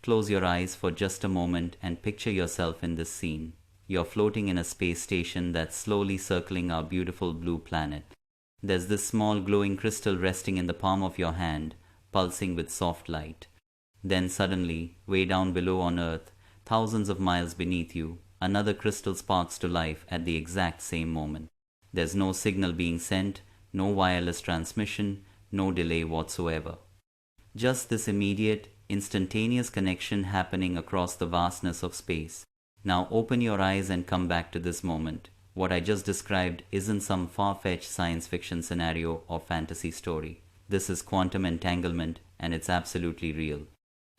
Close your eyes for just a moment and picture yourself in this scene. You're floating in a space station that's slowly circling our beautiful blue planet. There's this small glowing crystal resting in the palm of your hand, pulsing with soft light. Then suddenly, way down below on Earth, thousands of miles beneath you, another crystal sparks to life at the exact same moment. There's no signal being sent, no wireless transmission, no delay whatsoever. Just this immediate, instantaneous connection happening across the vastness of space. Now open your eyes and come back to this moment. What I just described isn't some far-fetched science fiction scenario or fantasy story. This is quantum entanglement, and it's absolutely real.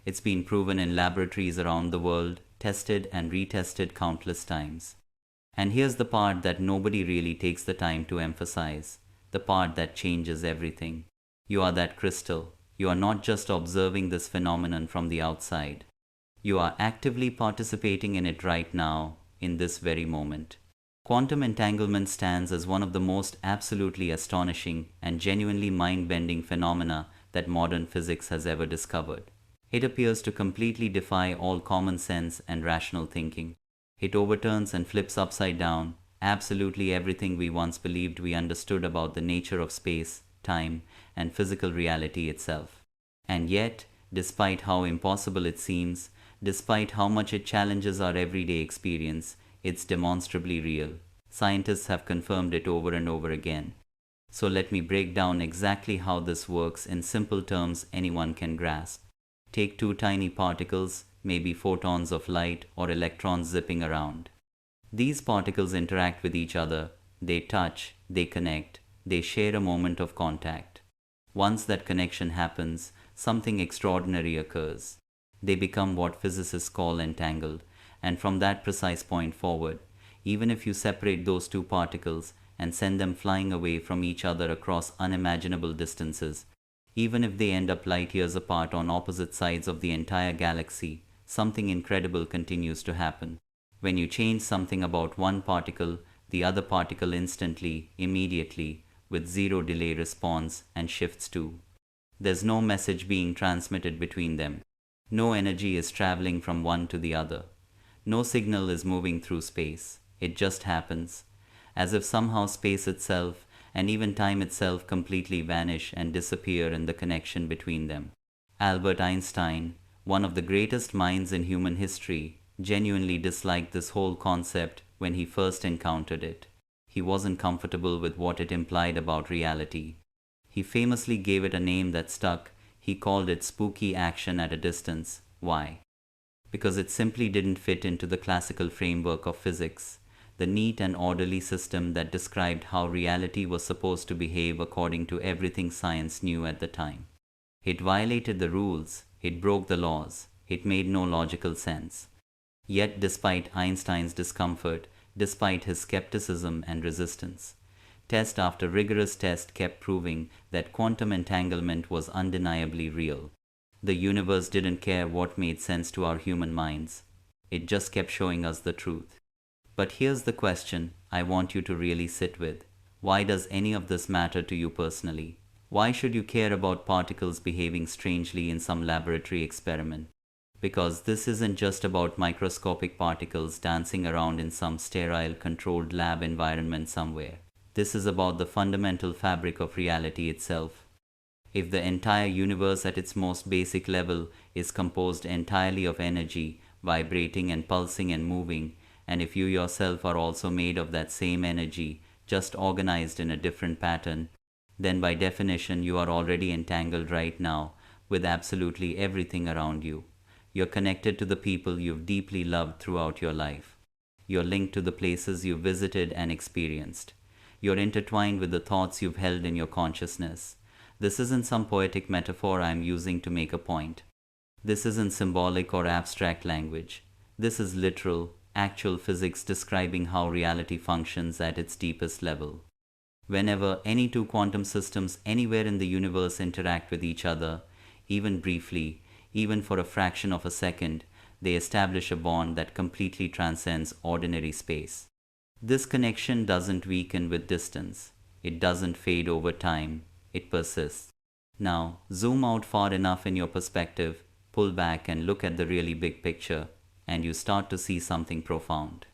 It's been proven in laboratories around the world, tested and retested countless times. And here's the part that nobody really takes the time to emphasize, the part that changes everything. You are that crystal. You are not just observing this phenomenon from the outside. You are actively participating in it right now, in this very moment. Quantum entanglement stands as one of the most absolutely astonishing and genuinely mind-bending phenomena that modern physics has ever discovered. It appears to completely defy all common sense and rational thinking. It overturns and flips upside down absolutely everything we once believed we understood about the nature of space, time, and physical reality itself. And yet, despite how impossible it seems, despite how much it challenges our everyday experience, it's demonstrably real. Scientists have confirmed it over and over again. So let me break down exactly how this works in simple terms anyone can grasp. Take two tiny particles, maybe photons of light or electrons zipping around. These particles interact with each other, they touch, they connect, they share a moment of contact. Once that connection happens, something extraordinary occurs. They become what physicists call entangled, and from that precise point forward, even if you separate those two particles and send them flying away from each other across unimaginable distances, even if they end up light years apart on opposite sides of the entire galaxy, something incredible continues to happen. When you change something about one particle, the other particle instantly, immediately, with zero delay responds and shifts too. There's no message being transmitted between them. No energy is traveling from one to the other. No signal is moving through space. It just happens, as if somehow space itself and even time itself completely vanish and disappear in the connection between them. Albert Einstein, one of the greatest minds in human history, genuinely disliked this whole concept when he first encountered it. He wasn't comfortable with what it implied about reality. He famously gave it a name that stuck. He called it spooky action at a distance. Why? Because it simply didn't fit into the classical framework of physics, the neat and orderly system that described how reality was supposed to behave according to everything science knew at the time. It violated the rules, it broke the laws, it made no logical sense. Yet despite Einstein's discomfort, despite his skepticism and resistance, test after rigorous test kept proving that quantum entanglement was undeniably real. The universe didn't care what made sense to our human minds. It just kept showing us the truth. But here's the question I want you to really sit with. Why does any of this matter to you personally? Why should you care about particles behaving strangely in some laboratory experiment? Because this isn't just about microscopic particles dancing around in some sterile, controlled lab environment somewhere. This is about the fundamental fabric of reality itself. If the entire universe at its most basic level is composed entirely of energy, vibrating and pulsing and moving, and if you yourself are also made of that same energy, just organized in a different pattern, then by definition you are already entangled right now with absolutely everything around you. You're connected to the people you've deeply loved throughout your life. You're linked to the places you've visited and experienced. You're intertwined with the thoughts you've held in your consciousness. This isn't some poetic metaphor I'm using to make a point. This isn't symbolic or abstract language. This is literal, actual physics describing how reality functions at its deepest level. Whenever any two quantum systems anywhere in the universe interact with each other, even briefly, even for a fraction of a second, they establish a bond that completely transcends ordinary space. This connection doesn't weaken with distance. It doesn't fade over time. It persists. Now, zoom out far enough in your perspective, pull back and look at the really big picture, and you start to see something profound.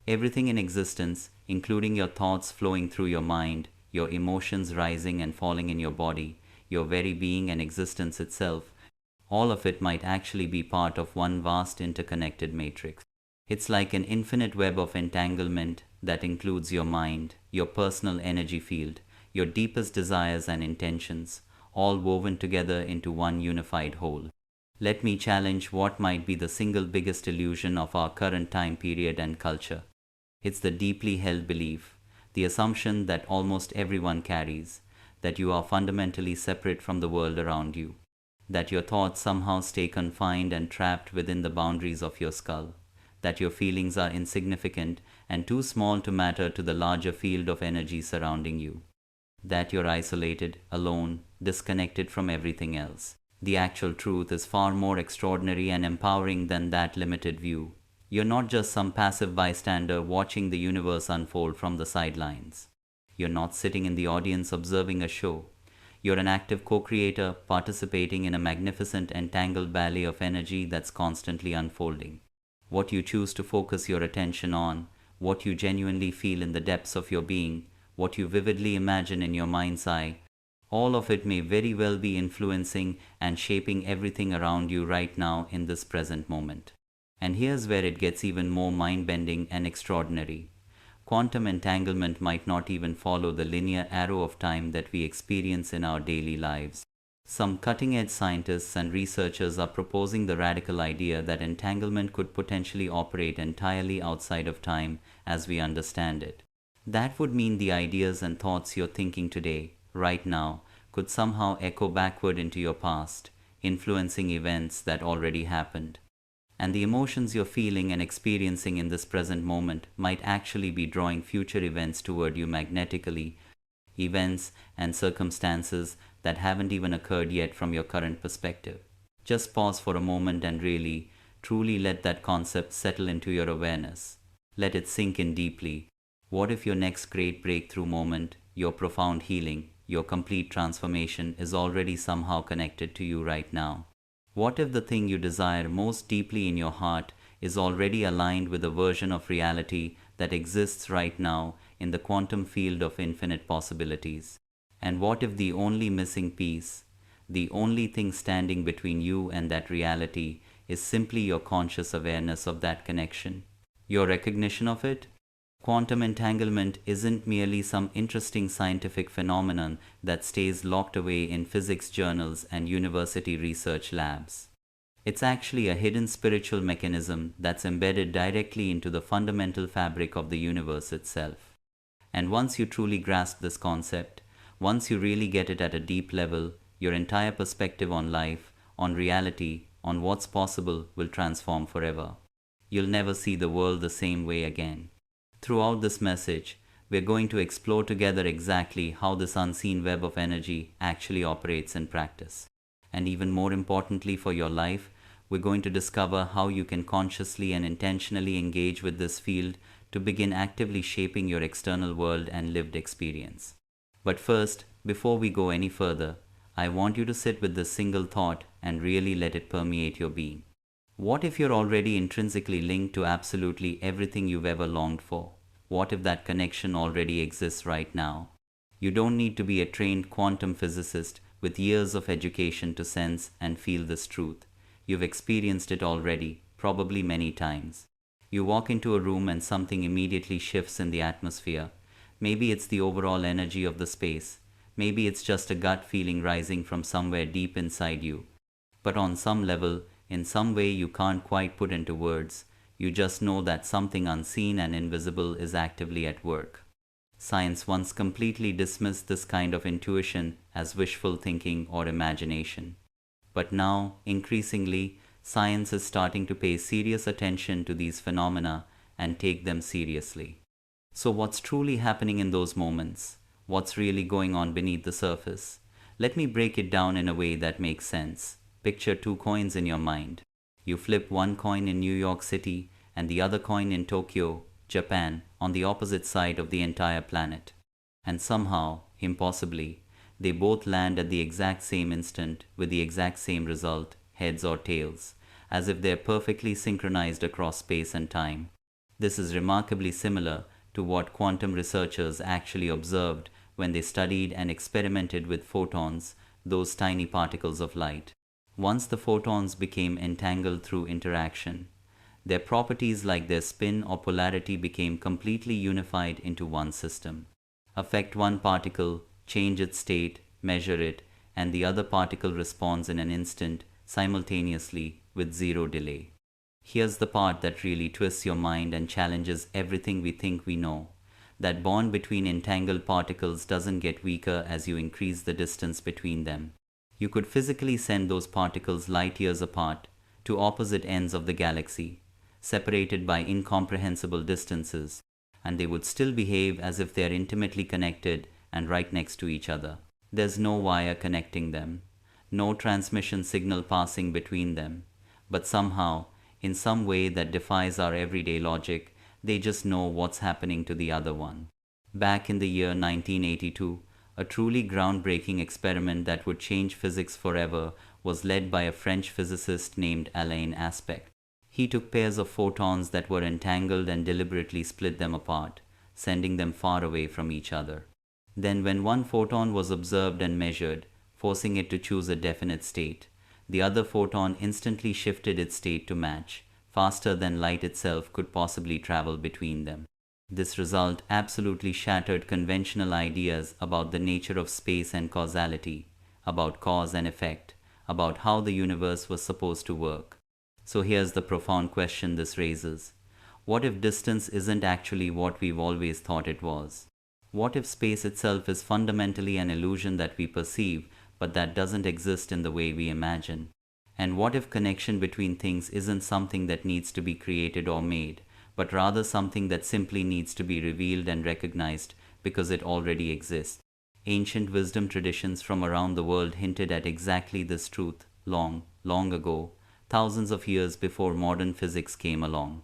Everything in existence, including your thoughts flowing through your mind, your emotions rising and falling in your body, your very being and existence itself, all of it might actually be part of one vast interconnected matrix. It's like an infinite web of entanglement that includes your mind, your personal energy field, your deepest desires and intentions, all woven together into one unified whole. Let me challenge what might be the single biggest illusion of our current time period and culture. It's the deeply held belief, the assumption that almost everyone carries, that you are fundamentally separate from the world around you, that your thoughts somehow stay confined and trapped within the boundaries of your skull, that your feelings are insignificant and too small to matter to the larger field of energy surrounding you, that you're isolated, alone, disconnected from everything else. The actual truth is far more extraordinary and empowering than that limited view. You're not just some passive bystander watching the universe unfold from the sidelines. You're not sitting in the audience observing a show. You're an active co-creator participating in a magnificent entangled ballet of energy that's constantly unfolding. What you choose to focus your attention on, what you genuinely feel in the depths of your being, what you vividly imagine in your mind's eye, all of it may very well be influencing and shaping everything around you right now in this present moment. And here's where it gets even more mind-bending and extraordinary. Quantum entanglement might not even follow the linear arrow of time that we experience in our daily lives. Some cutting-edge scientists and researchers are proposing the radical idea that entanglement could potentially operate entirely outside of time as we understand it. That would mean the ideas and thoughts you're thinking today, right now, could somehow echo backward into your past, influencing events that already happened. And the emotions you're feeling and experiencing in this present moment might actually be drawing future events toward you magnetically, events and circumstances that haven't even occurred yet from your current perspective. Just pause for a moment and really, truly let that concept settle into your awareness. Let it sink in deeply. What if your next great breakthrough moment, your profound healing, your complete transformation is already somehow connected to you right now? What if the thing you desire most deeply in your heart is already aligned with a version of reality that exists right now in the quantum field of infinite possibilities? And what if the only missing piece, the only thing standing between you and that reality, is simply your conscious awareness of that connection? Your recognition of it? Quantum entanglement isn't merely some interesting scientific phenomenon that stays locked away in physics journals and university research labs. It's actually a hidden spiritual mechanism that's embedded directly into the fundamental fabric of the universe itself. And once you truly grasp this concept, once you really get it at a deep level, your entire perspective on life, on reality, on what's possible will transform forever. You'll never see the world the same way again. Throughout this message, we're going to explore together exactly how this unseen web of energy actually operates in practice. And even more importantly for your life, we're going to discover how you can consciously and intentionally engage with this field to begin actively shaping your external world and lived experience. But first, before we go any further, I want you to sit with this single thought and really let it permeate your being. What if you're already intrinsically linked to absolutely everything you've ever longed for? What if that connection already exists right now? You don't need to be a trained quantum physicist with years of education to sense and feel this truth. You've experienced it already, probably many times. You walk into a room and something immediately shifts in the atmosphere. Maybe it's the overall energy of the space. Maybe it's just a gut feeling rising from somewhere deep inside you. But on some level, in some way you can't quite put into words, you just know that something unseen and invisible is actively at work. Science once completely dismissed this kind of intuition as wishful thinking or imagination. But now, increasingly, science is starting to pay serious attention to these phenomena and take them seriously. So what's truly happening in those moments? What's really going on beneath the surface? Let me break it down in a way that makes sense. Picture two coins in your mind. You flip one coin in New York City and the other coin in Tokyo, Japan, on the opposite side of the entire planet. And somehow, impossibly, they both land at the exact same instant with the exact same result, heads or tails, as if they're perfectly synchronized across space and time. This is remarkably similar to what quantum researchers actually observed when they studied and experimented with photons, those tiny particles of light. Once the photons became entangled through interaction, their properties like their spin or polarity became completely unified into one system. Affect one particle, change its state, measure it, and the other particle responds in an instant, simultaneously, with zero delay. Here's the part that really twists your mind and challenges everything we think we know. That bond between entangled particles doesn't get weaker as you increase the distance between them. You could physically send those particles light years apart, to opposite ends of the galaxy, separated by incomprehensible distances, and they would still behave as if they are intimately connected and right next to each other. There's no wire connecting them, no transmission signal passing between them, but somehow, in some way that defies our everyday logic, they just know what's happening to the other one. Back in the year 1982, a truly groundbreaking experiment that would change physics forever was led by a French physicist named Alain Aspect. He took pairs of photons that were entangled and deliberately split them apart, sending them far away from each other. Then when one photon was observed and measured, forcing it to choose a definite state, the other photon instantly shifted its state to match, faster than light itself could possibly travel between them. This result absolutely shattered conventional ideas about the nature of space and causality, about cause and effect, about how the universe was supposed to work. So here's the profound question this raises. What if distance isn't actually what we've always thought it was? What if space itself is fundamentally an illusion that we perceive, but that doesn't exist in the way we imagine? And what if connection between things isn't something that needs to be created or made, but rather something that simply needs to be revealed and recognized because it already exists? Ancient wisdom traditions from around the world hinted at exactly this truth long, long ago, thousands of years before modern physics came along.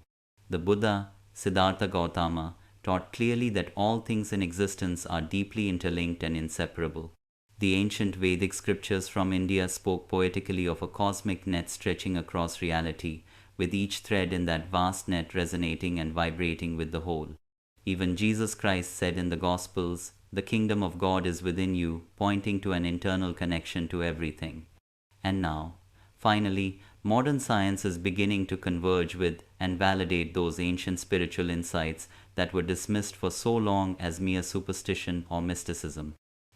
The Buddha, Siddhartha Gautama, taught clearly that all things in existence are deeply interlinked and inseparable. The ancient Vedic scriptures from India spoke poetically of a cosmic net stretching across reality, with each thread in that vast net resonating and vibrating with the whole. Even Jesus Christ said in the Gospels, "The kingdom of God is within you," pointing to an internal connection to everything. And now, finally, modern science is beginning to converge with and validate those ancient spiritual insights that were dismissed for so long as mere superstition or mysticism.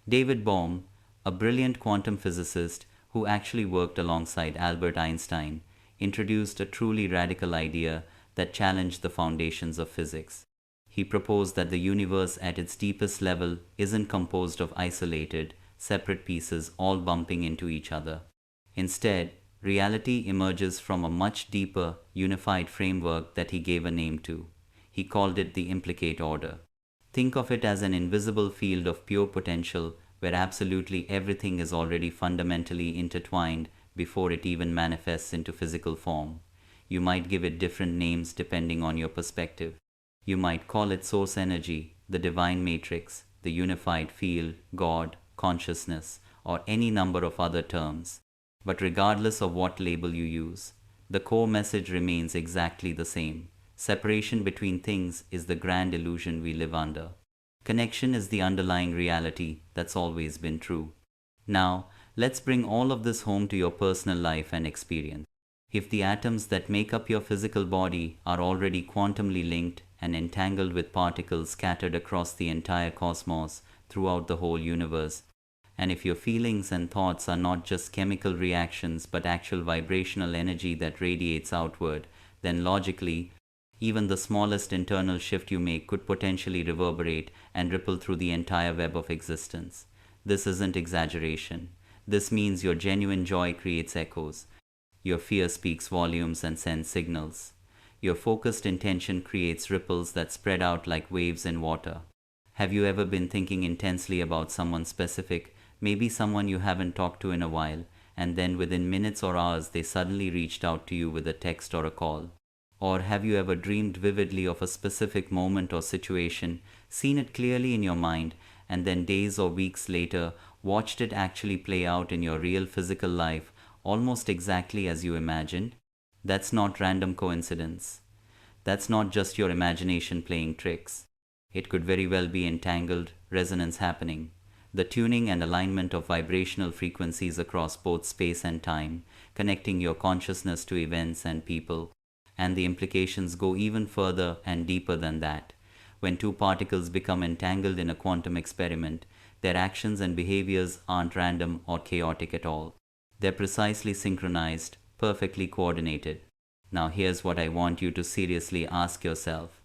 David Bohm, a brilliant quantum physicist who actually worked alongside Albert Einstein, introduced a truly radical idea that challenged the foundations of physics. He proposed that the universe at its deepest level isn't composed of isolated, separate pieces all bumping into each other. Instead, reality emerges from a much deeper, unified framework that he gave a name to. He called it the Implicate order. Think of it as an invisible field of pure potential where absolutely everything is already fundamentally intertwined before it even manifests into physical form. You might give it different names depending on your perspective. You might call it source energy, the divine matrix, the unified field, God, consciousness, or any number of other terms. But regardless of what label you use, the core message remains exactly the same. Separation between things is the grand illusion we live under. Connection is the underlying reality that's always been true. Now, let's bring all of this home to your personal life and experience. If the atoms that make up your physical body are already quantumly linked and entangled with particles scattered across the entire cosmos throughout the whole universe, and if your feelings and thoughts are not just chemical reactions but actual vibrational energy that radiates outward, then logically, even the smallest internal shift you make could potentially reverberate and ripple through the entire web of existence. This isn't exaggeration. This means your genuine joy creates echoes. Your fear speaks volumes and sends signals. Your focused intention creates ripples that spread out like waves in water. Have you ever been thinking intensely about someone specific, maybe someone you haven't talked to in a while, and then within minutes or hours they suddenly reached out to you with a text or a call? Or have you ever dreamed vividly of a specific moment or situation, seen it clearly in your mind, and then days or weeks later watched it actually play out in your real physical life, almost exactly as you imagined, that's not random coincidence. That's not just your imagination playing tricks. It could very well be entangled resonance happening. The tuning and alignment of vibrational frequencies across both space and time, connecting your consciousness to events and people. And the implications go even further and deeper than that. When two particles become entangled in a quantum experiment, their actions and behaviors aren't random or chaotic at all. They're precisely synchronized, perfectly coordinated. Now here's what I want you to seriously ask yourself.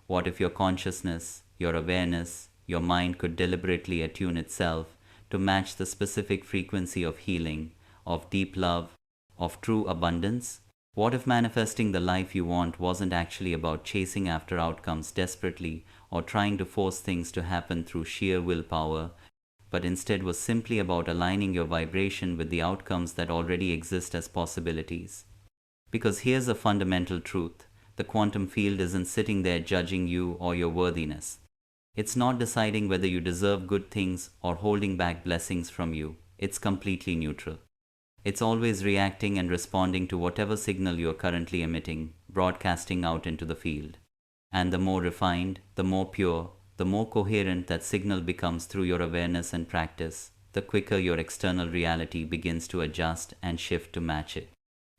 What if your consciousness, your awareness, your mind could deliberately attune itself to match the specific frequency of healing, of deep love, of true abundance? What if manifesting the life you want wasn't actually about chasing after outcomes desperately or trying to force things to happen through sheer willpower, but instead was simply about aligning your vibration with the outcomes that already exist as possibilities? Because here's a fundamental truth. The quantum field isn't sitting there judging you or your worthiness. It's not deciding whether you deserve good things or holding back blessings from you. It's completely neutral. It's always reacting and responding to whatever signal you're currently emitting, broadcasting out into the field. And the more refined, the more pure, the more coherent that signal becomes through your awareness and practice, the quicker your external reality begins to adjust and shift to match it.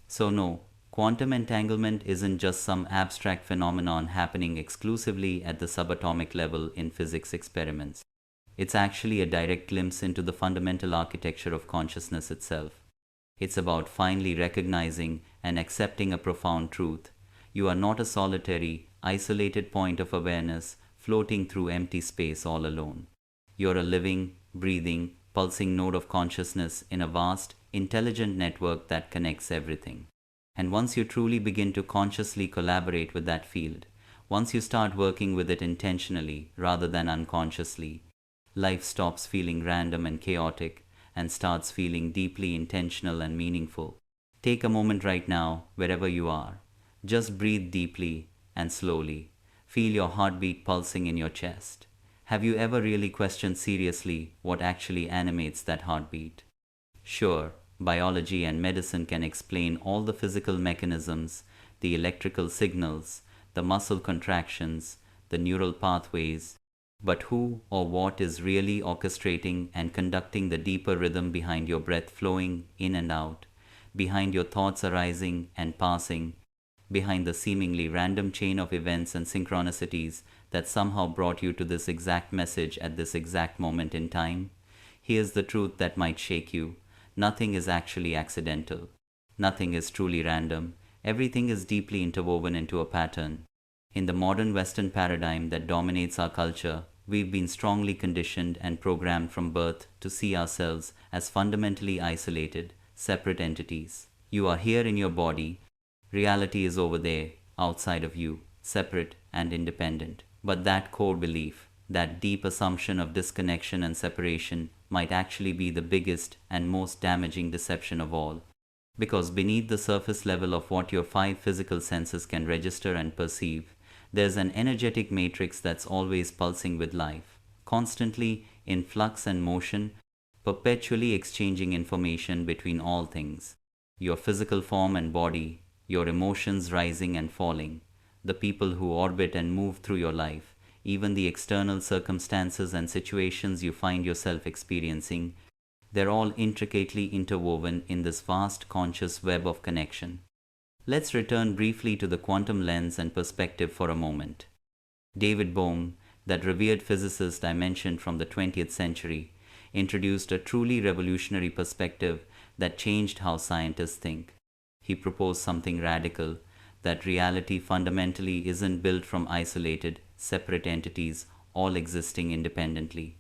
So no, quantum entanglement isn't just some abstract phenomenon happening exclusively at the subatomic level in physics experiments. It's actually a direct glimpse into the fundamental architecture of consciousness itself. It's about finally recognizing and accepting a profound truth. You are not a solitary, isolated point of awareness floating through empty space all alone. You're a living, breathing, pulsing node of consciousness in a vast, intelligent network that connects everything. And once you truly begin to consciously collaborate with that field, once you start working with it intentionally rather than unconsciously, life stops feeling random and chaotic and starts feeling deeply intentional and meaningful. Take a moment right now, wherever you are. Just breathe deeply and slowly. Feel your heartbeat pulsing in your chest. Have you ever really questioned seriously what actually animates that heartbeat? Sure, biology and medicine can explain all the physical mechanisms, the electrical signals, the muscle contractions, the neural pathways, but who or what is really orchestrating and conducting the deeper rhythm behind your breath flowing in and out, behind your thoughts arising and passing, behind the seemingly random chain of events and synchronicities that somehow brought you to this exact message at this exact moment in time? Here's the truth that might shake you. Nothing is actually accidental. Nothing is truly random. Everything is deeply interwoven into a pattern. In the modern Western paradigm that dominates our culture, we've been strongly conditioned and programmed from birth to see ourselves as fundamentally isolated, separate entities. You are here in your body. Reality is over there, outside of you, separate and independent. But that core belief, that deep assumption of disconnection and separation, might actually be the biggest and most damaging deception of all. Because beneath the surface level of what your five physical senses can register and perceive, there's an energetic matrix that's always pulsing with life, constantly in flux and motion, perpetually exchanging information between all things. Your physical form and body, your emotions rising and falling, the people who orbit and move through your life, even the external circumstances and situations you find yourself experiencing, they're all intricately interwoven in this vast conscious web of connection. Let's return briefly to the quantum lens and perspective for a moment. David Bohm, that revered physicist I mentioned from the 20th century, introduced a truly revolutionary perspective that changed how scientists think. He proposed something radical, that reality fundamentally isn't built from isolated, separate entities all existing independently.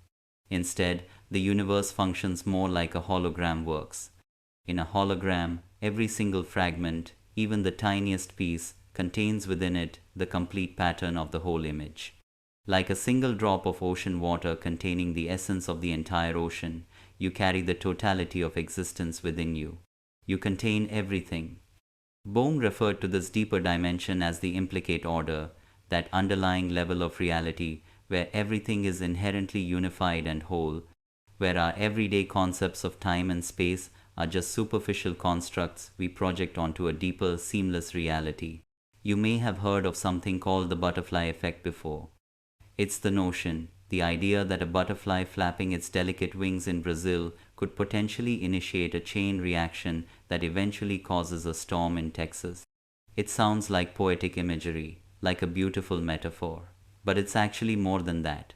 Instead, the universe functions more like a hologram works. In a hologram, every single fragment, even the tiniest piece, contains within it the complete pattern of the whole image. Like a single drop of ocean water containing the essence of the entire ocean, you carry the totality of existence within you. You contain everything. Bohm referred to this deeper dimension as the implicate order, that underlying level of reality where everything is inherently unified and whole, where our everyday concepts of time and space are just superficial constructs we project onto a deeper, seamless reality. You may have heard of something called the butterfly effect before. It's the notion, the idea that a butterfly flapping its delicate wings in Brazil could potentially initiate a chain reaction that eventually causes a storm in Texas. It sounds like poetic imagery, like a beautiful metaphor, but it's actually more than that.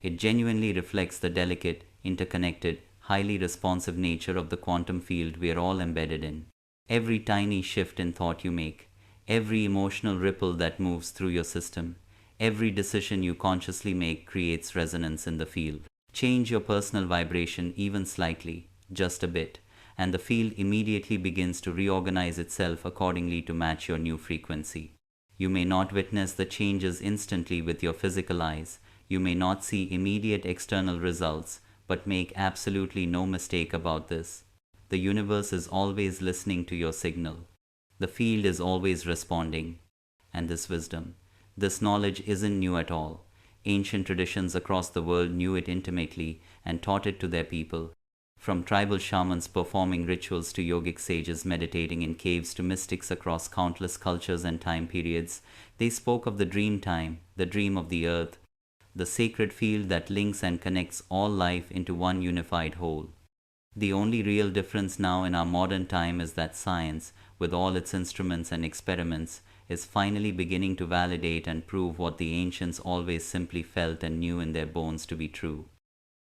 It genuinely reflects the delicate, interconnected, highly responsive nature of the quantum field we are all embedded in. Every tiny shift in thought you make, every emotional ripple that moves through your system, every decision you consciously make creates resonance in the field. Change your personal vibration even slightly, just a bit, and the field immediately begins to reorganize itself accordingly to match your new frequency. You may not witness the changes instantly with your physical eyes, you may not see immediate external results, but make absolutely no mistake about this. The universe is always listening to your signal. The field is always responding. And this wisdom, this knowledge isn't new at all. Ancient traditions across the world knew it intimately and taught it to their people. From tribal shamans performing rituals to yogic sages meditating in caves to mystics across countless cultures and time periods, they spoke of the dream time, the dream of the earth, the sacred field that links and connects all life into one unified whole. The only real difference now in our modern time is that science, with all its instruments and experiments, is finally beginning to validate and prove what the ancients always simply felt and knew in their bones to be true.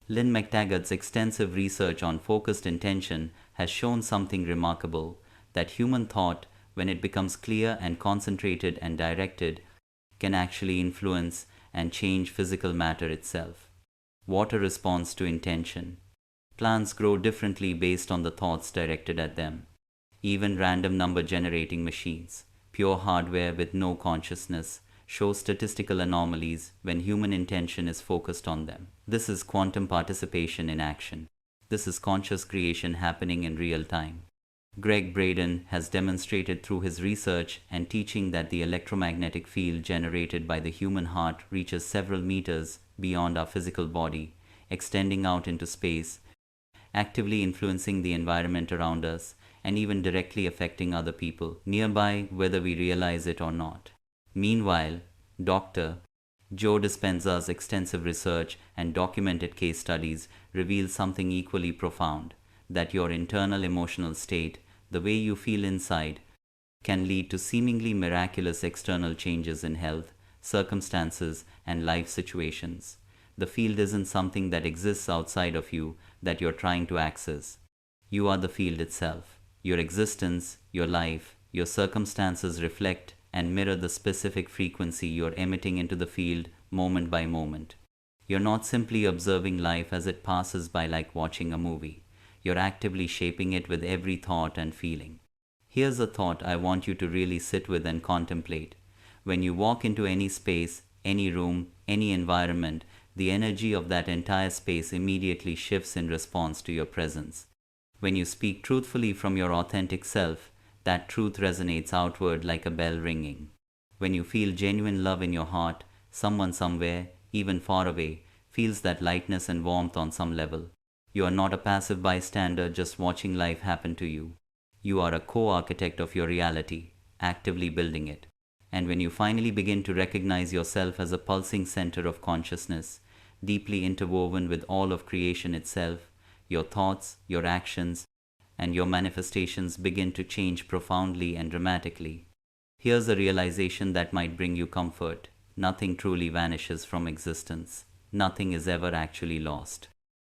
Lynn McTaggart's extensive research on focused intention has shown something remarkable, that human thought, when it becomes clear and concentrated and directed, can actually influence and change physical matter itself. Water responds to intention. Plants grow differently based on the thoughts directed at them. Even random number generating machines, pure hardware with no consciousness, show statistical anomalies when human intention is focused on them. This is quantum participation in action. This is conscious creation happening in real time. Greg Braden has demonstrated through his research and teaching that the electromagnetic field generated by the human heart reaches several meters beyond our physical body, extending out into space, actively influencing the environment around us, and even directly affecting other people nearby, whether we realize it or not. Meanwhile, Dr. Joe Dispenza's extensive research and documented case studies reveal something equally profound, that your internal emotional state, the way you feel inside, can lead to seemingly miraculous external changes in health, circumstances, and life situations. The field isn't something that exists outside of you that you're trying to access. You are the field itself. Your existence, your life, your circumstances reflect and mirror the specific frequency you're emitting into the field moment by moment. You're not simply observing life as it passes by like watching a movie. You're actively shaping it with every thought and feeling. Here's a thought I want you to really sit with and contemplate. When you walk into any space, any room, any environment, the energy of that entire space immediately shifts in response to your presence. When you speak truthfully from your authentic self, that truth resonates outward like a bell ringing. When you feel genuine love in your heart, someone somewhere, even far away, feels that lightness and warmth on some level. You are not a passive bystander just watching life happen to you. You are a co-architect of your reality, actively building it. And when you finally begin to recognize yourself as a pulsing center of consciousness, deeply interwoven with all of creation itself, your thoughts, your actions, and your manifestations begin to change profoundly and dramatically. Here's a realization that might bring you comfort. Nothing truly vanishes from existence. Nothing is ever actually lost.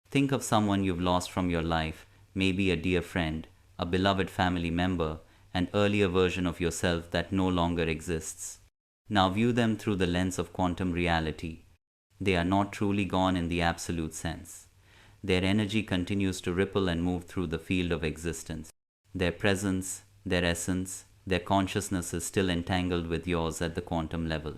Think of someone you've lost from your life, maybe a dear friend, a beloved family member, an earlier version of yourself that no longer exists. Now view them through the lens of quantum reality. They are not truly gone in the absolute sense. Their energy continues to ripple and move through the field of existence. Their presence, their essence, their consciousness is still entangled with yours at the quantum level.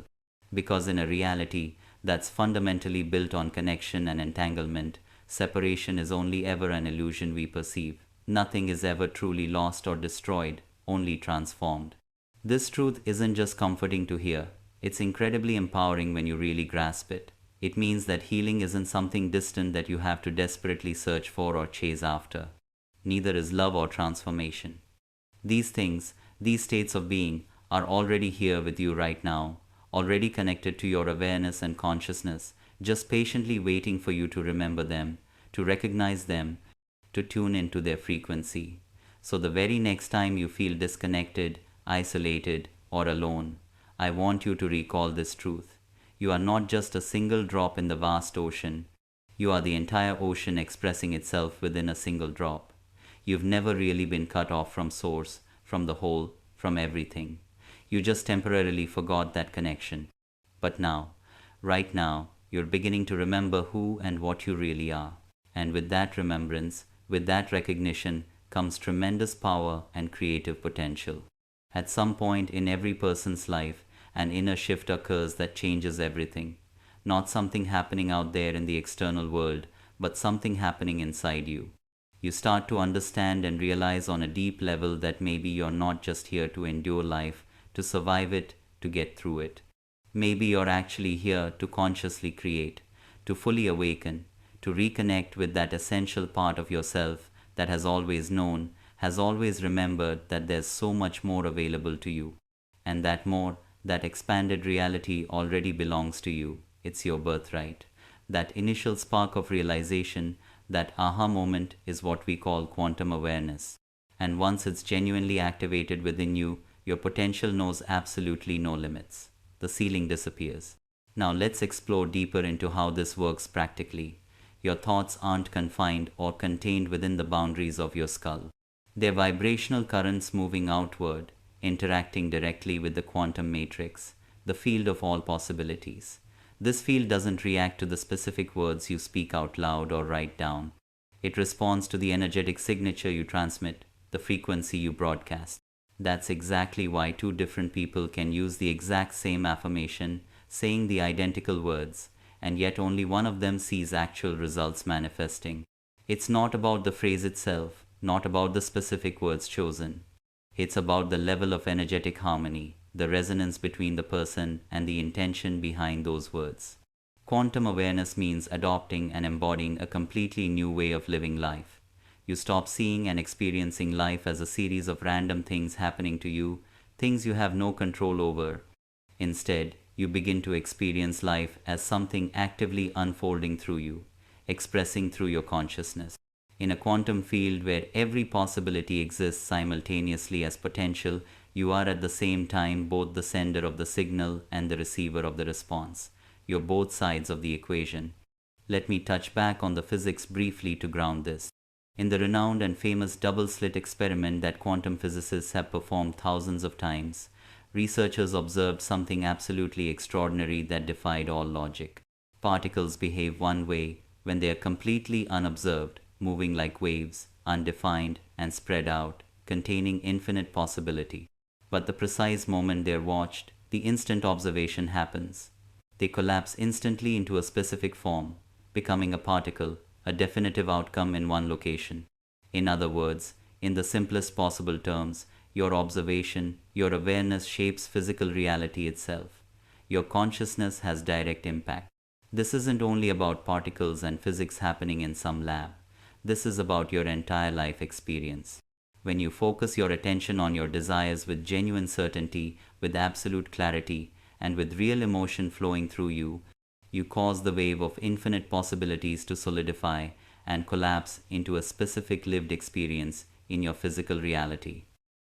Because in a reality that's fundamentally built on connection and entanglement, separation is only ever an illusion we perceive. Nothing is ever truly lost or destroyed, only transformed. This truth isn't just comforting to hear, it's incredibly empowering when you really grasp it. It means that healing isn't something distant that you have to desperately search for or chase after. neither is love or transformation. These things, these states of being, are already here with you right now, already connected to your awareness and consciousness, just patiently waiting for you to remember them, to recognize them, to tune into their frequency. So the very next time you feel disconnected, isolated, or alone, I want you to recall this truth. You are not just a single drop in the vast ocean. You are the entire ocean expressing itself within a single drop. You've never really been cut off from source, from the whole, from everything. You just temporarily forgot that connection. But now, right now, you're beginning to remember who and what you really are. And with that remembrance, with that recognition, comes tremendous power and creative potential. At some point in every person's life, an inner shift occurs that changes everything. Not something happening out there in the external world, but something happening inside you. You start to understand and realize on a deep level that maybe you're not just here to endure life, to survive it, to get through it. Maybe you're actually here to consciously create, to fully awaken, to reconnect with that essential part of yourself that has always known, has always remembered that there's so much more available to you. And that more, that expanded reality already belongs to you. It's your birthright. That initial spark of realization, that aha moment, is what we call quantum awareness. And once it's genuinely activated within you, your potential knows absolutely no limits. The ceiling disappears. Now let's explore deeper into how this works practically. Your thoughts aren't confined or contained within the boundaries of your skull. They're vibrational currents moving outward, interacting directly with the quantum matrix, the field of all possibilities. This field doesn't react to the specific words you speak out loud or write down. It responds to the energetic signature you transmit, the frequency you broadcast. That's exactly why two different people can use the exact same affirmation, saying the identical words, and yet only one of them sees actual results manifesting. It's not about the phrase itself, not about the specific words chosen. It's about the level of energetic harmony, the resonance between the person and the intention behind those words. Quantum awareness means adopting and embodying a completely new way of living life. You stop seeing and experiencing life as a series of random things happening to you, things you have no control over. Instead, you begin to experience life as something actively unfolding through you, expressing through your consciousness. In a quantum field where every possibility exists simultaneously as potential, you are at the same time both the sender of the signal and the receiver of the response. You're both sides of the equation. Let me touch back on the physics briefly to ground this. In the renowned and famous double-slit experiment that quantum physicists have performed thousands of times, researchers observed something absolutely extraordinary that defied all logic. Particles behave one way when they are completely unobserved, moving like waves, undefined and spread out, containing infinite possibility. But the precise moment they're watched, the instant observation happens. They collapse instantly into a specific form, becoming a particle, a definitive outcome in one location. In other words, in the simplest possible terms, your observation, your awareness shapes physical reality itself. Your consciousness has direct impact. This isn't only about particles and physics happening in some lab. This is about your entire life experience. When you focus your attention on your desires with genuine certainty, with absolute clarity, and with real emotion flowing through you, you cause the wave of infinite possibilities to solidify and collapse into a specific lived experience in your physical reality.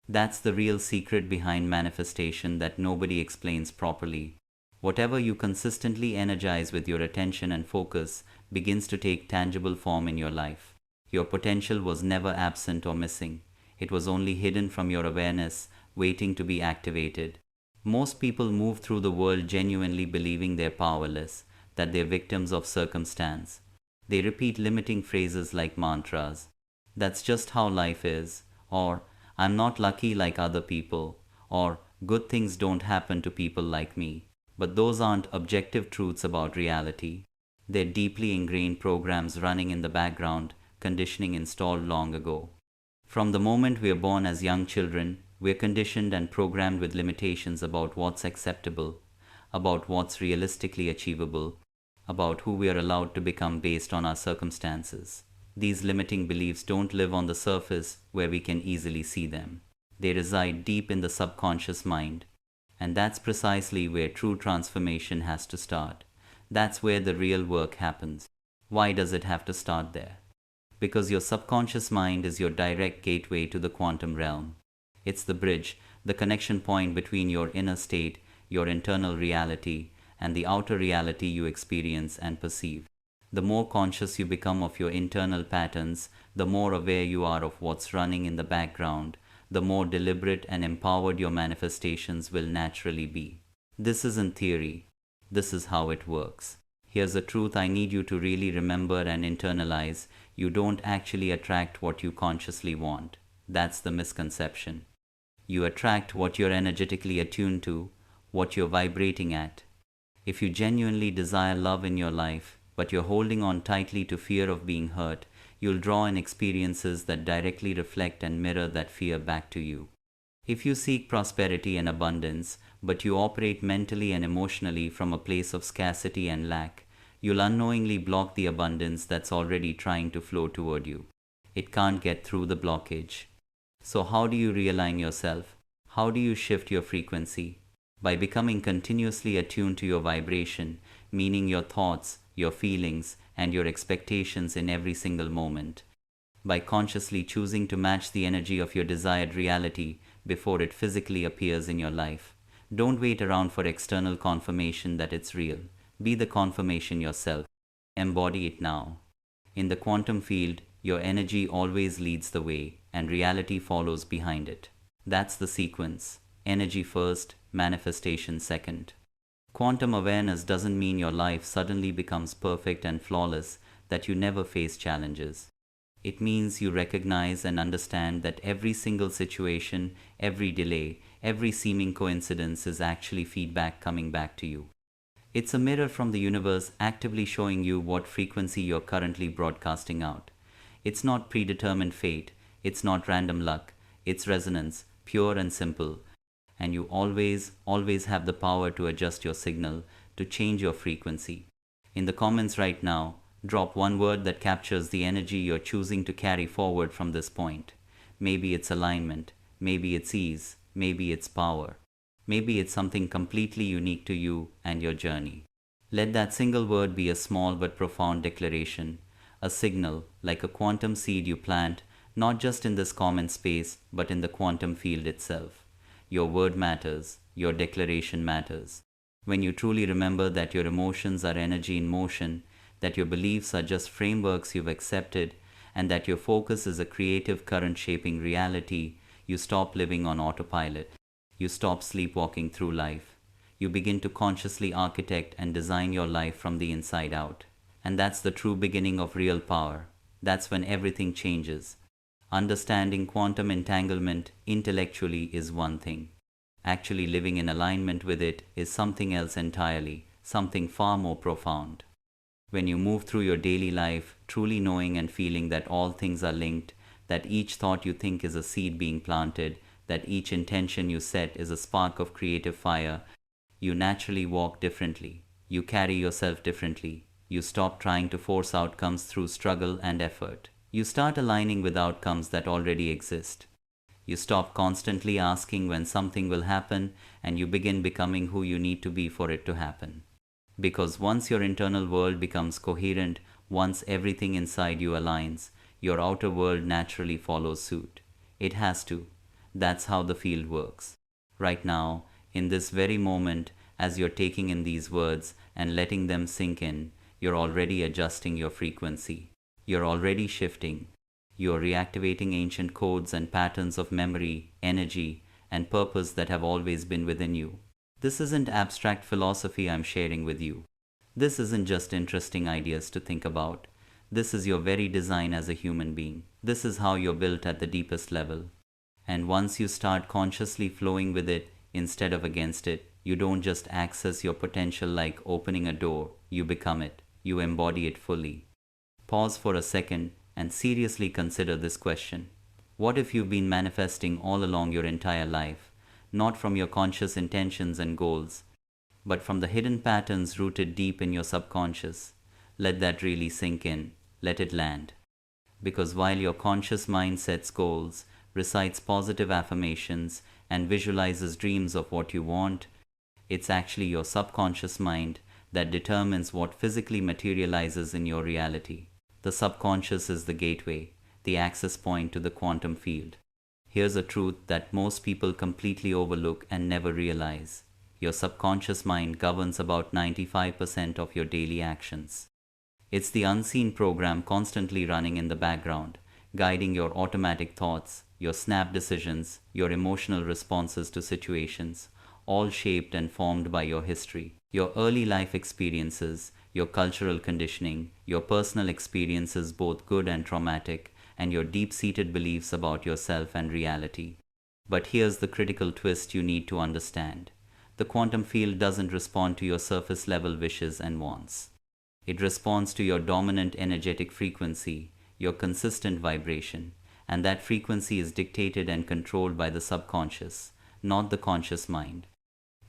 That's the real secret behind manifestation that nobody explains properly. Whatever you consistently energize with your attention and focus begins to take tangible form in your life. Your potential was never absent or missing. It was only hidden from your awareness, waiting to be activated. Most people move through the world genuinely believing they're powerless, that they're victims of circumstance. They repeat limiting phrases like mantras. That's just how life is, or I'm not lucky like other people, or good things don't happen to people like me. But those aren't objective truths about reality. They're deeply ingrained programs running in the background, conditioning installed long ago. From the moment we are born as young children, we're conditioned and programmed with limitations about what's acceptable, about what's realistically achievable, about who we are allowed to become based on our circumstances. These limiting beliefs don't live on the surface where we can easily see them. They reside deep in the subconscious mind. And that's precisely where true transformation has to start. That's where the real work happens. Why does it have to start there? Because your subconscious mind is your direct gateway to the quantum realm. It's the bridge, the connection point between your inner state, your internal reality, and the outer reality you experience and perceive. The more conscious you become of your internal patterns, the more aware you are of what's running in the background, the more deliberate and empowered your manifestations will naturally be. This isn't theory. This is how it works. Here's a truth I need you to really remember and internalize. You don't actually attract what you consciously want. That's the misconception. You attract what you're energetically attuned to, what you're vibrating at. If you genuinely desire love in your life, but you're holding on tightly to fear of being hurt, you'll draw in experiences that directly reflect and mirror that fear back to you. If you seek prosperity and abundance, but you operate mentally and emotionally from a place of scarcity and lack, you'll unknowingly block the abundance that's already trying to flow toward you. It can't get through the blockage. So how do you realign yourself? How do you shift your frequency? By becoming continuously attuned to your vibration, meaning your thoughts, your feelings, and your expectations in every single moment. By consciously choosing to match the energy of your desired reality before it physically appears in your life. Don't wait around for external confirmation that it's real. Be the confirmation yourself. Embody it now. In the quantum field, your energy always leads the way, and reality follows behind it. That's the sequence. Energy first, manifestation second. Quantum awareness doesn't mean your life suddenly becomes perfect and flawless, that you never face challenges. It means you recognize and understand that every single situation, every delay, every seeming coincidence is actually feedback coming back to you. It's a mirror from the universe actively showing you what frequency you're currently broadcasting out. It's not predetermined fate, it's not random luck, it's resonance, pure and simple. And you always have the power to adjust your signal, to change your frequency. In the comments right now, drop one word that captures the energy you're choosing to carry forward from this point. Maybe it's alignment, maybe it's ease, maybe it's power. Maybe it's something completely unique to you and your journey. Let that single word be a small but profound declaration, a signal like a quantum seed you plant, not just in this comment space, but in the quantum field itself. Your word matters, your declaration matters. When you truly remember that your emotions are energy in motion, that your beliefs are just frameworks you've accepted, and that your focus is a creative current shaping reality, you stop living on autopilot. You stop sleepwalking through life. You begin to consciously architect and design your life from the inside out. And that's the true beginning of real power. That's when everything changes. Understanding quantum entanglement intellectually is one thing. Actually living in alignment with it is something else entirely, something far more profound. When you move through your daily life, truly knowing and feeling that all things are linked, that each thought you think is a seed being planted, that each intention you set is a spark of creative fire, you naturally walk differently. You carry yourself differently. You stop trying to force outcomes through struggle and effort. You start aligning with outcomes that already exist. You stop constantly asking when something will happen, and you begin becoming who you need to be for it to happen. Because once your internal world becomes coherent, once everything inside you aligns, your outer world naturally follows suit. It has to. That's how the field works. Right now, in this very moment, as you're taking in these words and letting them sink in, you're already adjusting your frequency. You're already shifting. You're reactivating ancient codes and patterns of memory, energy, and purpose that have always been within you. This isn't abstract philosophy I'm sharing with you. This isn't just interesting ideas to think about. This is your very design as a human being. This is how you're built at the deepest level. And once you start consciously flowing with it instead of against it, you don't just access your potential like opening a door, you become it. You embody it fully. Pause for a second and seriously consider this question. What if you've been manifesting all along your entire life, not from your conscious intentions and goals, but from the hidden patterns rooted deep in your subconscious? Let that really sink in. Let it land. Because while your conscious mind sets goals, recites positive affirmations, and visualizes dreams of what you want, it's actually your subconscious mind that determines what physically materializes in your reality. The subconscious is the gateway, the access point to the quantum field. Here's a truth that most people completely overlook and never realize. Your subconscious mind governs about 95% of your daily actions. It's the unseen program constantly running in the background, guiding your automatic thoughts, your snap decisions, your emotional responses to situations, all shaped and formed by your history, your early life experiences, your cultural conditioning, your personal experiences, both good and traumatic, and your deep-seated beliefs about yourself and reality. But here's the critical twist you need to understand. The quantum field doesn't respond to your surface-level wishes and wants. It responds to your dominant energetic frequency, your consistent vibration, and that frequency is dictated and controlled by the subconscious, not the conscious mind.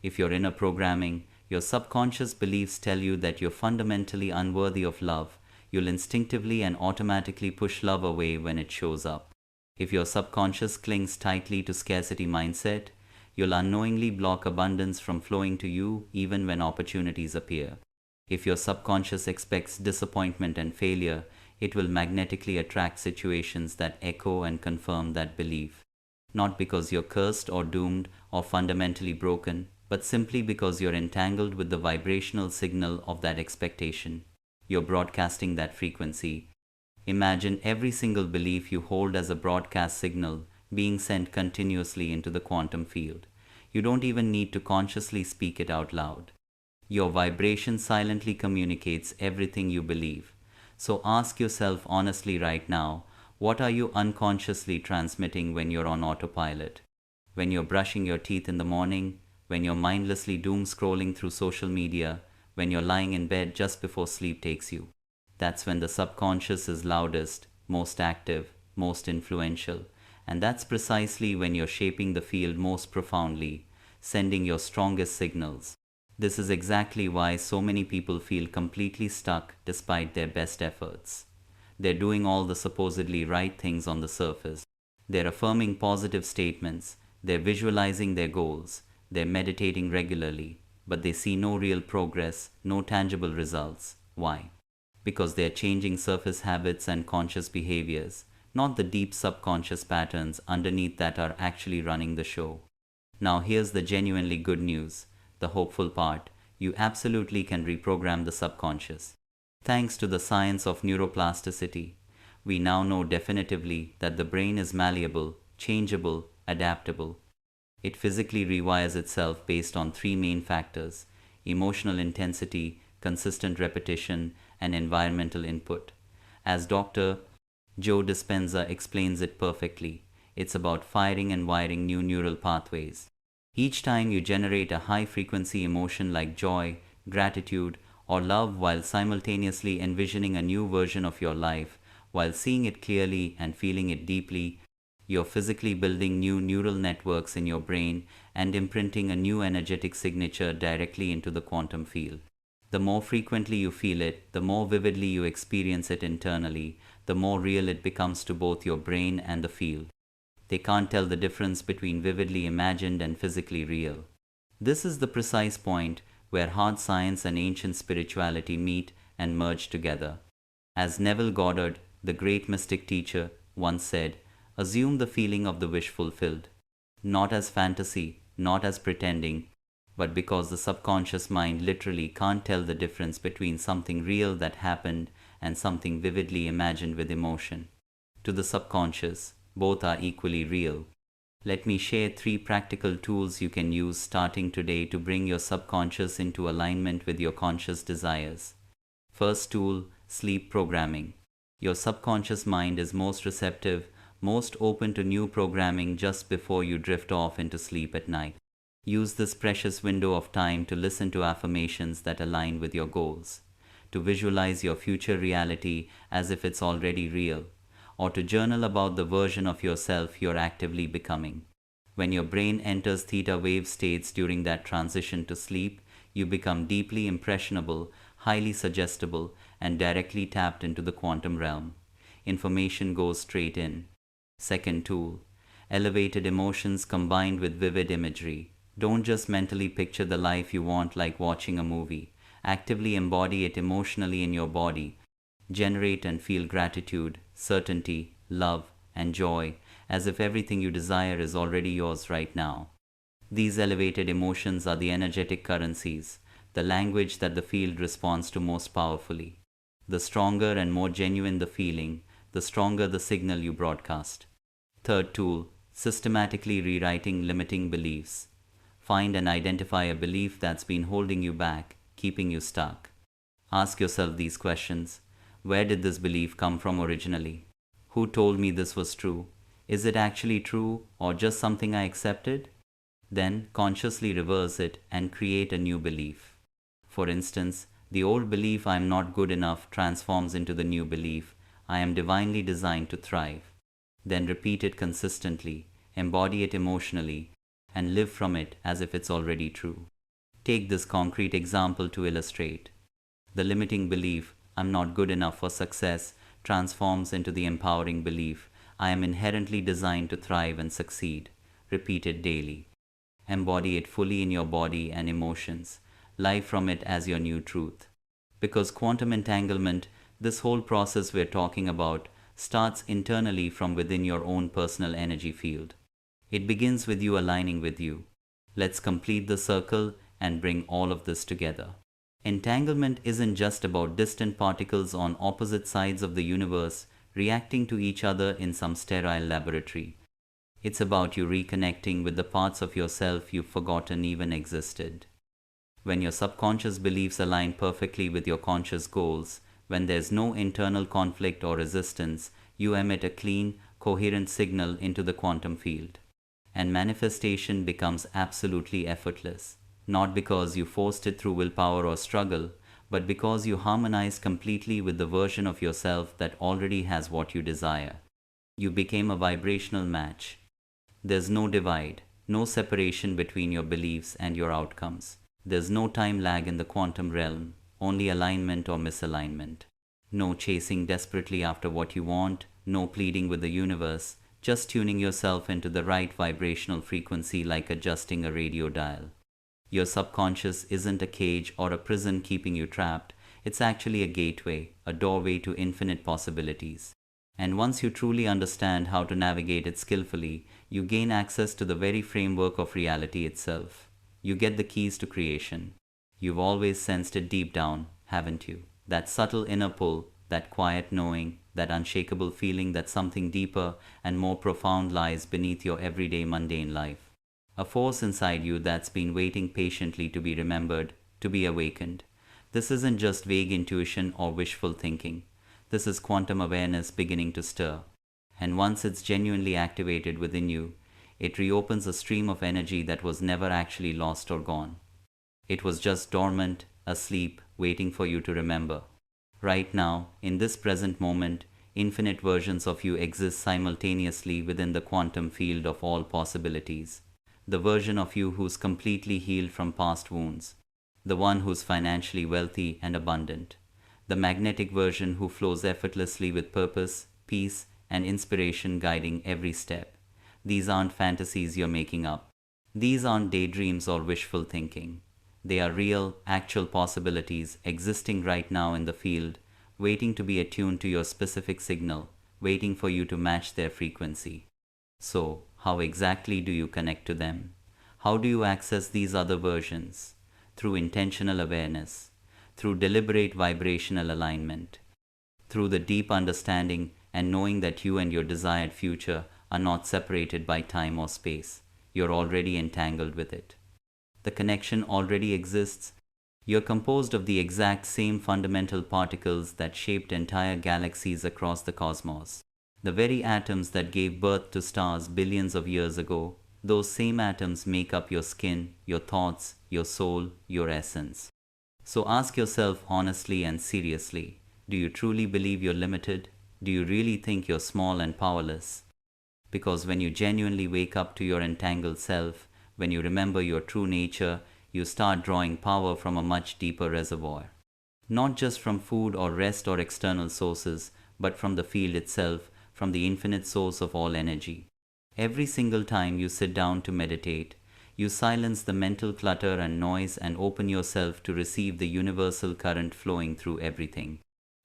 If your inner programming, your subconscious beliefs tell you that you're fundamentally unworthy of love, you'll instinctively and automatically push love away when it shows up. If your subconscious clings tightly to scarcity mindset, you'll unknowingly block abundance from flowing to you even when opportunities appear. If your subconscious expects disappointment and failure, it will magnetically attract situations that echo and confirm that belief. Not because you're cursed or doomed or fundamentally broken, but simply because you're entangled with the vibrational signal of that expectation. You're broadcasting that frequency. Imagine every single belief you hold as a broadcast signal being sent continuously into the quantum field. You don't even need to consciously speak it out loud. Your vibration silently communicates everything you believe. So ask yourself honestly right now, what are you unconsciously transmitting when you're on autopilot? When you're brushing your teeth in the morning, when you're mindlessly doom scrolling through social media, when you're lying in bed just before sleep takes you. That's when the subconscious is loudest, most active, most influential, and that's precisely when you're shaping the field most profoundly, sending your strongest signals. This is exactly why so many people feel completely stuck despite their best efforts. They're doing all the supposedly right things on the surface. They're affirming positive statements, they're visualizing their goals, they're meditating regularly, but they see no real progress, no tangible results. Why? Because they're changing surface habits and conscious behaviors, not the deep subconscious patterns underneath that are actually running the show. Now here's the genuinely good news, the hopeful part. You absolutely can reprogram the subconscious. Thanks to the science of neuroplasticity, we now know definitively that the brain is malleable, changeable, adaptable. It physically rewires itself based on three main factors: emotional intensity, consistent repetition, and environmental input. As Dr. Joe Dispenza explains it perfectly, it's about firing and wiring new neural pathways. Each time you generate a high-frequency emotion like joy, gratitude, or love while simultaneously envisioning a new version of your life, while seeing it clearly and feeling it deeply, you're physically building new neural networks in your brain and imprinting a new energetic signature directly into the quantum field. The more frequently you feel it, the more vividly you experience it internally, the more real it becomes to both your brain and the field. They can't tell the difference between vividly imagined and physically real. This is the precise point where hard science and ancient spirituality meet and merge together. As Neville Goddard, the great mystic teacher, once said, assume the feeling of the wish fulfilled, not as fantasy, not as pretending, but because the subconscious mind literally can't tell the difference between something real that happened and something vividly imagined with emotion. To the subconscious, both are equally real. Let me share 3 practical tools you can use starting today to bring your subconscious into alignment with your conscious desires. First tool, sleep programming. Your subconscious mind is most receptive, most open to new programming just before you drift off into sleep at night. Use this precious window of time to listen to affirmations that align with your goals, to visualize your future reality as if it's already real, or to journal about the version of yourself you're actively becoming. When your brain enters theta wave states during that transition to sleep, you become deeply impressionable, highly suggestible, and directly tapped into the quantum realm. information goes straight in. Second tool, elevated emotions combined with vivid imagery. Don't just mentally picture the life you want like watching a movie. Actively embody it emotionally in your body. Generate and feel gratitude, certainty, love, and joy, as if everything you desire is already yours right now. These elevated emotions are the energetic currencies, the language that the field responds to most powerfully. The stronger and more genuine the feeling, the stronger the signal you broadcast. Third tool, systematically rewriting limiting beliefs. Find and identify a belief that's been holding you back, keeping you stuck. Ask yourself these questions. Where did this belief come from originally? Who told me this was true? Is it actually true or just something I accepted? Then consciously reverse it and create a new belief. For instance, the old belief I am not good enough transforms into the new belief I am divinely designed to thrive. Then repeat it consistently, embody it emotionally, and live from it as if it's already true. Take this concrete example to illustrate. The limiting belief, I'm not good enough for success, transforms into the empowering belief, I am inherently designed to thrive and succeed. Repeat it daily. Embody it fully in your body and emotions. Live from it as your new truth. Because quantum entanglement, this whole process we're talking about, starts internally from within your own personal energy field. It begins with you aligning with you. Let's complete the circle and bring all of this together. Entanglement isn't just about distant particles on opposite sides of the universe reacting to each other in some sterile laboratory. It's about you reconnecting with the parts of yourself you've forgotten even existed. When your subconscious beliefs align perfectly with your conscious goals, when there's no internal conflict or resistance, you emit a clean, coherent signal into the quantum field. And manifestation becomes absolutely effortless. Not because you forced it through willpower or struggle, but because you harmonized completely with the version of yourself that already has what you desire. You became a vibrational match. There's no divide, no separation between your beliefs and your outcomes. There's no time lag in the quantum realm, only alignment or misalignment. No chasing desperately after what you want, no pleading with the universe, just tuning yourself into the right vibrational frequency like adjusting a radio dial. Your subconscious isn't a cage or a prison keeping you trapped, it's actually a gateway, a doorway to infinite possibilities. And once you truly understand how to navigate it skillfully, you gain access to the very framework of reality itself. You get the keys to creation. You've always sensed it deep down, haven't you? That subtle inner pull, that quiet knowing, that unshakable feeling that something deeper and more profound lies beneath your everyday mundane life. A force inside you that's been waiting patiently to be remembered, to be awakened. This isn't just vague intuition or wishful thinking. This is quantum awareness beginning to stir. And once it's genuinely activated within you, it reopens a stream of energy that was never actually lost or gone. It was just dormant, asleep, waiting for you to remember. Right now, in this present moment, infinite versions of you exist simultaneously within the quantum field of all possibilities. The version of you who's completely healed from past wounds. The one who's financially wealthy and abundant. The magnetic version who flows effortlessly with purpose, peace, and inspiration guiding every step. These aren't fantasies you're making up. These aren't daydreams or wishful thinking. They are real, actual possibilities existing right now in the field, waiting to be attuned to your specific signal, waiting for you to match their frequency. So, how exactly do you connect to them? How do you access these other versions? Through intentional awareness, through deliberate vibrational alignment, through the deep understanding and knowing that you and your desired future are not separated by time or space. You're already entangled with it. The connection already exists. You're composed of the exact same fundamental particles that shaped entire galaxies across the cosmos. The very atoms that gave birth to stars billions of years ago, those same atoms make up your skin, your thoughts, your soul, your essence. So ask yourself honestly and seriously, do you truly believe you're limited? Do you really think you're small and powerless? Because when you genuinely wake up to your entangled self, when you remember your true nature, you start drawing power from a much deeper reservoir. Not just from food or rest or external sources, but from the field itself, from the infinite source of all energy. Every single time you sit down to meditate, you silence the mental clutter and noise and open yourself to receive the universal current flowing through everything.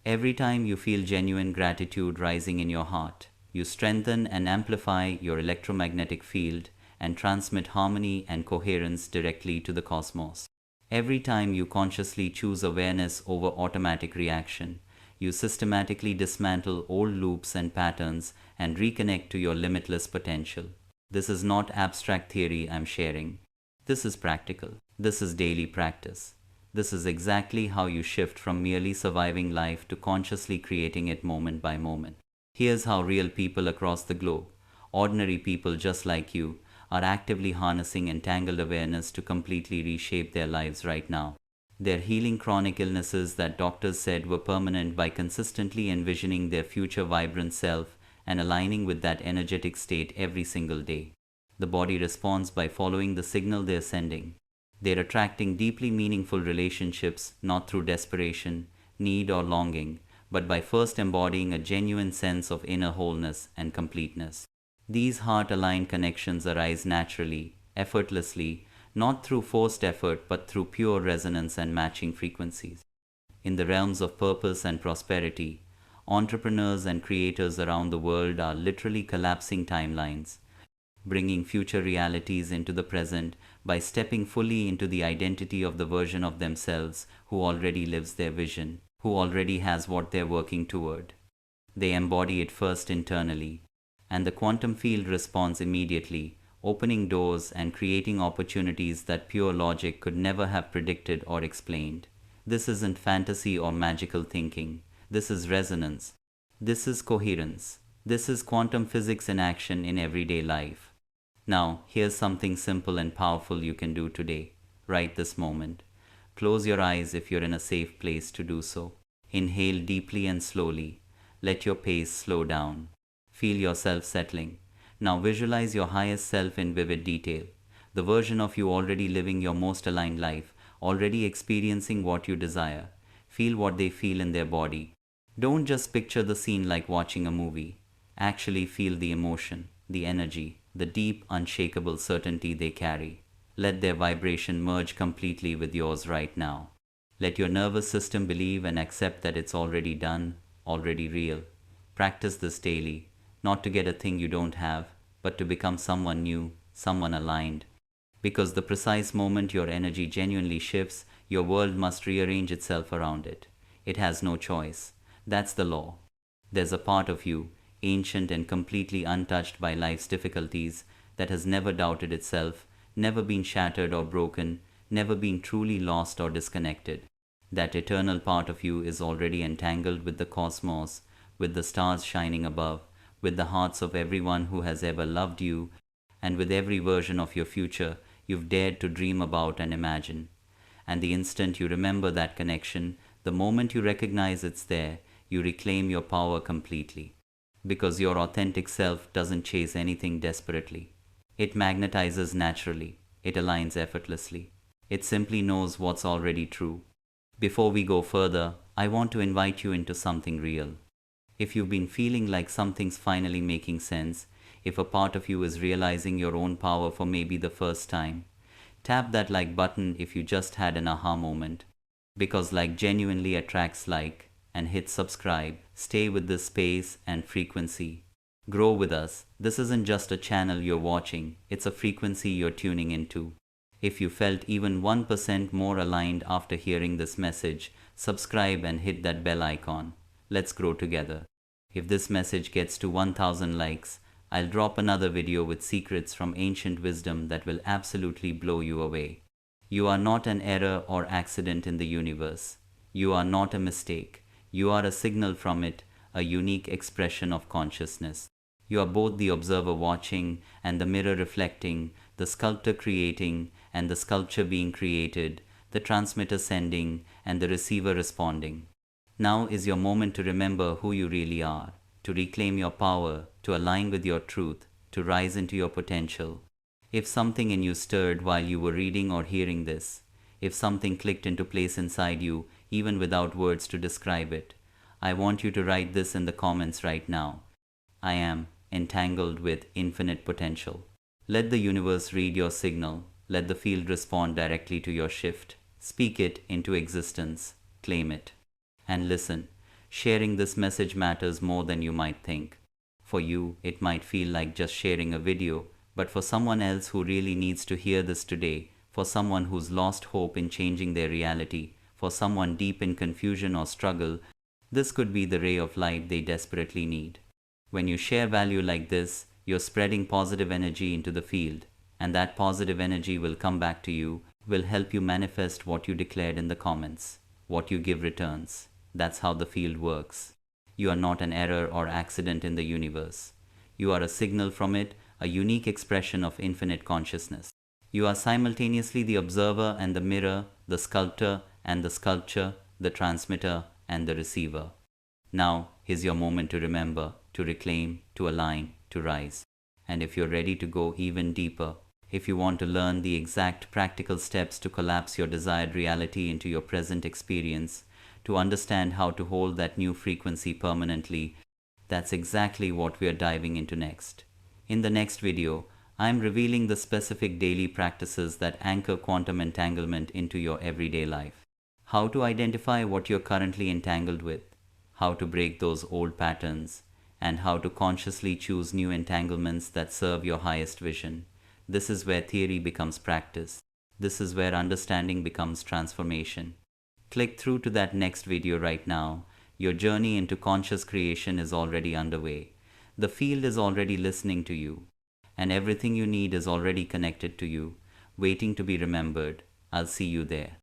Every time you feel genuine gratitude rising in your heart, you strengthen and amplify your electromagnetic field and transmit harmony and coherence directly to the cosmos. Every time you consciously choose awareness over automatic reaction, you systematically dismantle old loops and patterns and reconnect to your limitless potential. This is not abstract theory I'm sharing. This is practical. This is daily practice. This is exactly how you shift from merely surviving life to consciously creating it moment by moment. Here's how real people across the globe, ordinary people just like you, are actively harnessing entangled awareness to completely reshape their lives right now. They're healing chronic illnesses that doctors said were permanent by consistently envisioning their future vibrant self and aligning with that energetic state every single day. The body responds by following the signal they're sending. They're attracting deeply meaningful relationships not through desperation, need, or longing, but by first embodying a genuine sense of inner wholeness and completeness. These heart-aligned connections arise naturally, effortlessly, not through forced effort but through pure resonance and matching frequencies. In the realms of purpose and prosperity, entrepreneurs and creators around the world are literally collapsing timelines, bringing future realities into the present by stepping fully into the identity of the version of themselves who already lives their vision, who already has what they're working toward. They embody it first internally, and the quantum field responds immediately, opening doors and creating opportunities that pure logic could never have predicted or explained. This isn't fantasy or magical thinking. This is resonance. This is coherence. This is quantum physics in action in everyday life. Now, here's something simple and powerful you can do today, right this moment. Close your eyes if you're in a safe place to do so. Inhale deeply and slowly. Let your pace slow down. Feel yourself settling. Now visualize your highest self in vivid detail, the version of you already living your most aligned life, already experiencing what you desire. Feel what they feel in their body. Don't just picture the scene like watching a movie. Actually feel the emotion, the energy, the deep, unshakable certainty they carry. Let their vibration merge completely with yours right now. Let your nervous system believe and accept that it's already done, already real. Practice this daily. Not to get a thing you don't have, but to become someone new, someone aligned. Because the precise moment your energy genuinely shifts, your world must rearrange itself around it. It has no choice. That's the law. There's a part of you, ancient and completely untouched by life's difficulties, that has never doubted itself, never been shattered or broken, never been truly lost or disconnected. That eternal part of you is already entangled with the cosmos, with the stars shining above, with the hearts of everyone who has ever loved you, and with every version of your future you've dared to dream about and imagine. And the instant you remember that connection, the moment you recognize it's there, you reclaim your power completely. Because your authentic self doesn't chase anything desperately. It magnetizes naturally. It aligns effortlessly. It simply knows what's already true. Before we go further, I want to invite you into something real. If you've been feeling like something's finally making sense, if a part of you is realizing your own power for maybe the first time, tap that like button if you just had an aha moment. Because like genuinely attracts like, and hit subscribe. Stay with this space and frequency. Grow with us. This isn't just a channel you're watching, it's a frequency you're tuning into. If you felt even 1% more aligned after hearing this message, subscribe and hit that bell icon. Let's grow together. If this message gets to 1000 likes, I'll drop another video with secrets from ancient wisdom that will absolutely blow you away. You are not an error or accident in the universe. You are not a mistake. You are a signal from it, a unique expression of consciousness. You are both the observer watching and the mirror reflecting, the sculptor creating and the sculpture being created, the transmitter sending and the receiver responding. Now is your moment to remember who you really are, to reclaim your power, to align with your truth, to rise into your potential. If something in you stirred while you were reading or hearing this, if something clicked into place inside you, even without words to describe it, I want you to write this in the comments right now. I am entangled with infinite potential. Let the universe read your signal. Let the field respond directly to your shift. Speak it into existence. Claim it. And listen, sharing this message matters more than you might think. For you, it might feel like just sharing a video, but for someone else who really needs to hear this today, for someone who's lost hope in changing their reality, for someone deep in confusion or struggle, this could be the ray of light they desperately need. When you share value like this, you're spreading positive energy into the field, and that positive energy will come back to you, will help you manifest what you declared in the comments. What you give returns. That's how the field works. You are not an error or accident in the universe. You are a signal from it, a unique expression of infinite consciousness. You are simultaneously the observer and the mirror, the sculptor and the sculpture, the transmitter and the receiver. Now, here's your moment to remember, to reclaim, to align, to rise. And if you're ready to go even deeper, if you want to learn the exact practical steps to collapse your desired reality into your present experience, to understand how to hold that new frequency permanently, that's exactly what we are diving into next. In the next video, I'm revealing the specific daily practices that anchor quantum entanglement into your everyday life. How to identify what you're currently entangled with, how to break those old patterns, and how to consciously choose new entanglements that serve your highest vision. This is where theory becomes practice. This is where understanding becomes transformation. Click through to that next video right now. Your journey into conscious creation is already underway. The field is already listening to you, and everything you need is already connected to you, waiting to be remembered. I'll see you there.